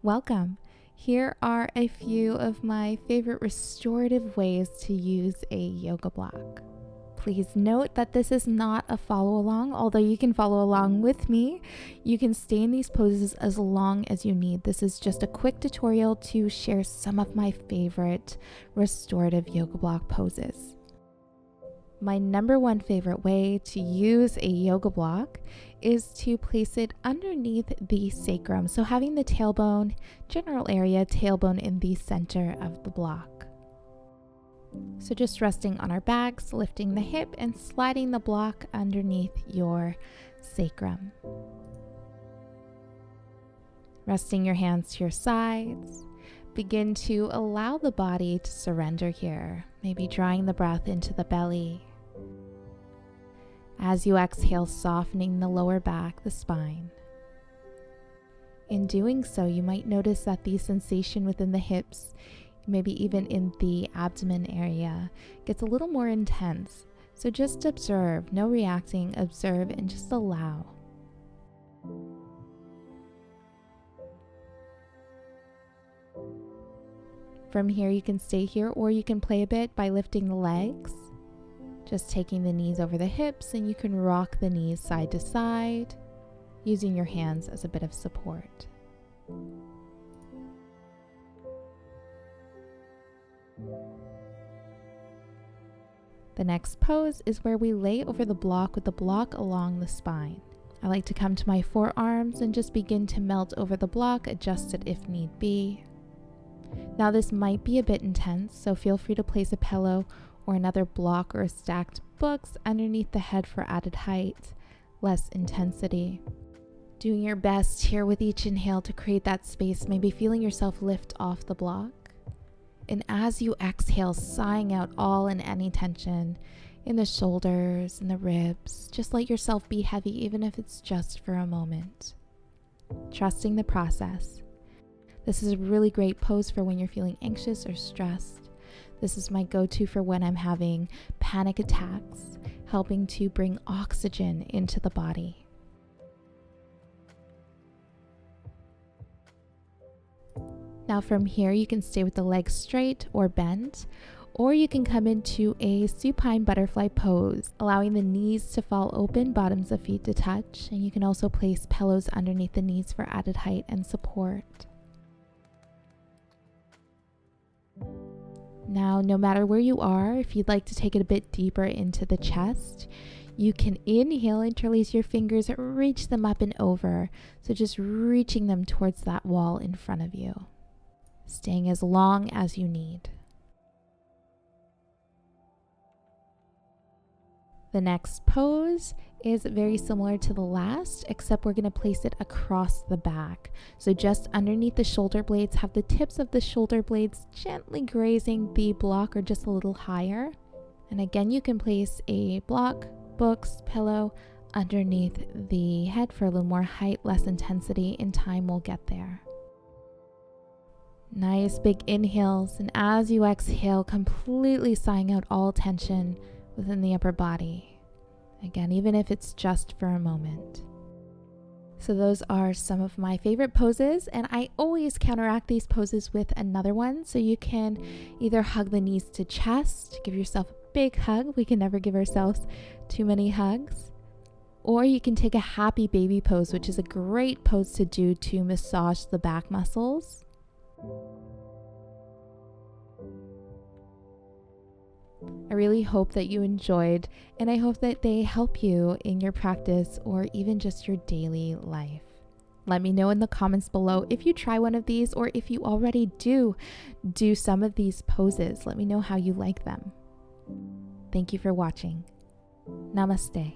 Welcome. Here are a few of my favorite restorative ways to use a yoga block. Please note that this is not a follow along, although you can follow along with me. You can stay in these poses as long as you need. This is just a quick tutorial to share some of my favorite restorative yoga block poses. My number one favorite way to use a yoga block is to place it underneath the sacrum. So having the tailbone, general area, tailbone in the center of the block. So just resting on our backs, lifting the hip and sliding the block underneath your sacrum. Resting your hands to your sides. Begin to allow the body to surrender here, maybe drawing the breath into the belly. As you exhale, softening the lower back, the spine. In doing so, you might notice that the sensation within the hips, maybe even in the abdomen area, gets a little more intense. So just observe, no reacting, observe and just allow. From here, you can stay here or you can play a bit by lifting the legs. Just taking the knees over the hips, and you can rock the knees side to side, using your hands as a bit of support. The next pose is where we lay over the block with the block along the spine. I like to come to my forearms and just begin to melt over the block, adjust it if need be. Now this might be a bit intense, so feel free to place a pillow or another block or stacked books underneath the head for added height, less intensity. Doing your best here with each inhale to create that space, maybe feeling yourself lift off the block. And as you exhale, sighing out all and any tension in the shoulders and the ribs. Just let yourself be heavy, even if it's just for a moment. Trusting the process. This is a really great pose for when you're feeling anxious or stressed. This is my go-to for when I'm having panic attacks, helping to bring oxygen into the body. Now from here, you can stay with the legs straight or bent, or you can come into a supine butterfly pose, allowing the knees to fall open, bottoms of feet to touch, and you can also place pillows underneath the knees for added height and support. Now, no matter where you are, if you'd like to take it a bit deeper into the chest, you can inhale, interlace your fingers, reach them up and over. So just reaching them towards that wall in front of you, staying as long as you need. The next pose is very similar to the last, except we're going to place it across the back. So just underneath the shoulder blades, have the tips of the shoulder blades gently grazing the block or just a little higher. And again, you can place a block, books, pillow underneath the head for a little more height, less intensity. In time, we'll get there. Nice big inhales, and as you exhale, completely sighing out all tension within the upper body. Again, even if it's just for a moment. So those are some of my favorite poses, and I always counteract these poses with another one. So you can either hug the knees to chest, give yourself a big hug. We can never give ourselves too many hugs. Or you can take a happy baby pose, which is a great pose to do to massage the back muscles. I really hope that you enjoyed, and I hope that they help you in your practice or even just your daily life. Let me know in the comments below if you try one of these, or if you already do some of these poses. Let me know how you like them. Thank you for watching. Namaste.